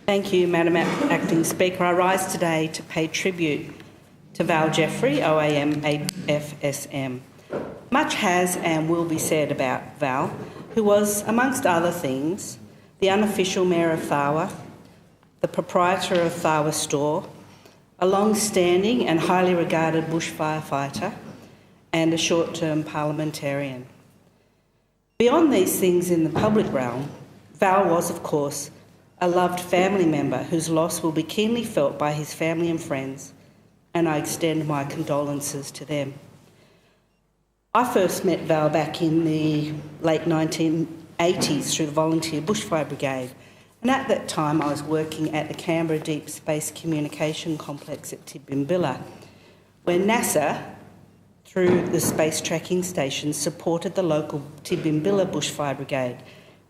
Thank you, Madam Acting Speaker. I rise today to pay tribute to Val Jerrery OAM AFSM. Much has and will be said about Val, who was, amongst other things, the unofficial Mayor of Tharwa, the proprietor of Tharwa Store, a long-standing and highly regarded bush firefighter, and a short-term parliamentarian. Beyond these things in the public realm, Val was, of course, a loved family member whose loss will be keenly felt by his family and friends, and I extend my condolences to them. I first met Val back in the late 1980s through the Volunteer Bushfire Brigade, and at that time I was working at the Canberra Deep Space Communication Complex at Tidbinbilla, where NASA, through the Space Tracking Station, supported the local Tidbinbilla Bushfire Brigade,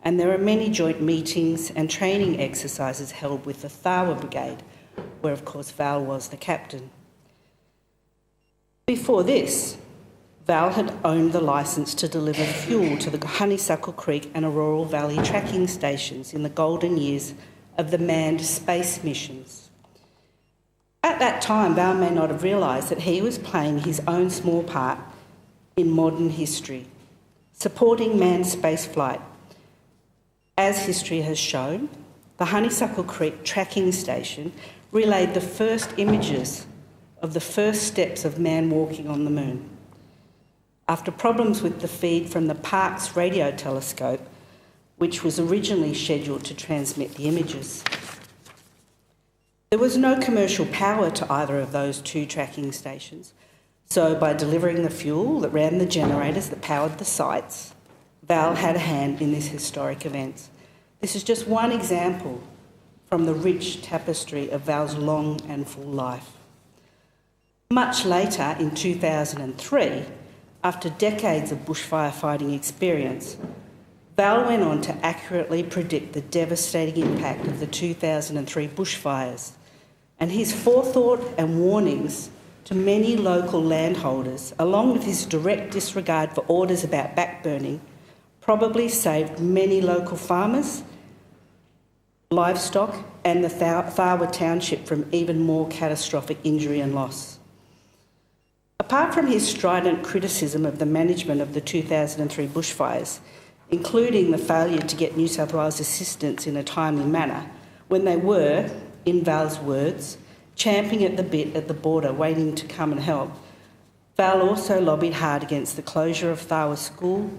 and there are many joint meetings and training exercises held with the Tharwa Brigade, where of course Val was the captain. Before this, Val had owned the licence to deliver fuel to the Honeysuckle Creek and Aurora Valley tracking stations in the golden years of the manned space missions. At that time, Val may not have realised that he was playing his own small part in modern history, supporting manned space flight. As history has shown, the Honeysuckle Creek tracking station relayed the first images of the first steps of man walking on the moon. After problems with the feed from the Parkes radio telescope, which was originally scheduled to transmit the images. There was no commercial power to either of those two tracking stations, so by delivering the fuel that ran the generators that powered the sites, Val had a hand in this historic event. This is just one example from the rich tapestry of Val's long and full life. Much later, in 2003, after decades of bushfire fighting experience, Val went on to accurately predict the devastating impact of the 2003 bushfires, and his forethought and warnings to many local landholders, along with his direct disregard for orders about backburning, probably saved many local farmers, livestock and the Tharwa township from even more catastrophic injury and loss. Apart from his strident criticism of the management of the 2003 bushfires, including the failure to get New South Wales assistance in a timely manner, when they were, in Val's words, champing at the bit at the border waiting to come and help, Val also lobbied hard against the closure of Tharwa School,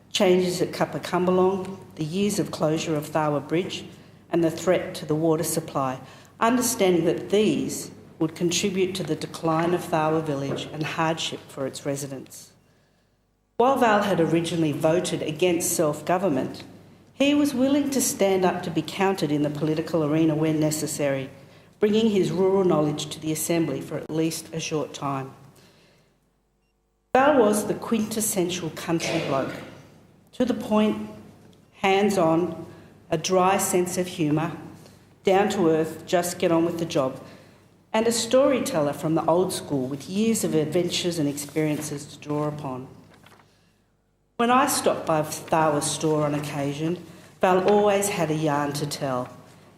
changes at Cumberlong, the years of closure of Tharwa Bridge, and the threat to the water supply, understanding that these would contribute to the decline of Tharwa Village and hardship for its residents. While Val had originally voted against self-government, he was willing to stand up to be counted in the political arena when necessary, bringing his rural knowledge to the Assembly for at least a short time. Val was the quintessential country bloke, to the point, hands-on, a dry sense of humour, down to earth, just get on with the job, and a storyteller from the old school with years of adventures and experiences to draw upon. When I stopped by Tharwa store on occasion, Val always had a yarn to tell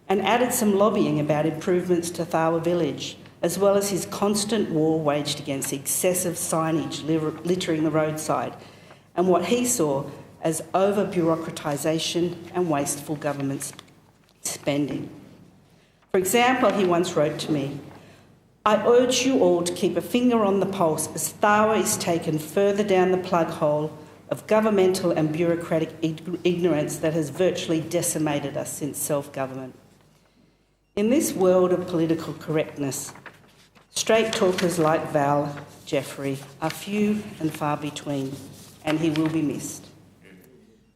and added some lobbying about improvements to Tharwa Village, as well as his constant war waged against excessive signage littering the roadside and what he saw as over-bureaucratisation and wasteful government spending. For example, he once wrote to me, "I urge you all to keep a finger on the pulse as Tharwa is taken further down the plug hole of governmental and bureaucratic ignorance that has virtually decimated us since self-government." In this world of political correctness, straight talkers like Val Jerrery are few and far between, and he will be missed.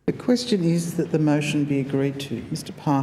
The question is that the motion be agreed to. Mr. Parker.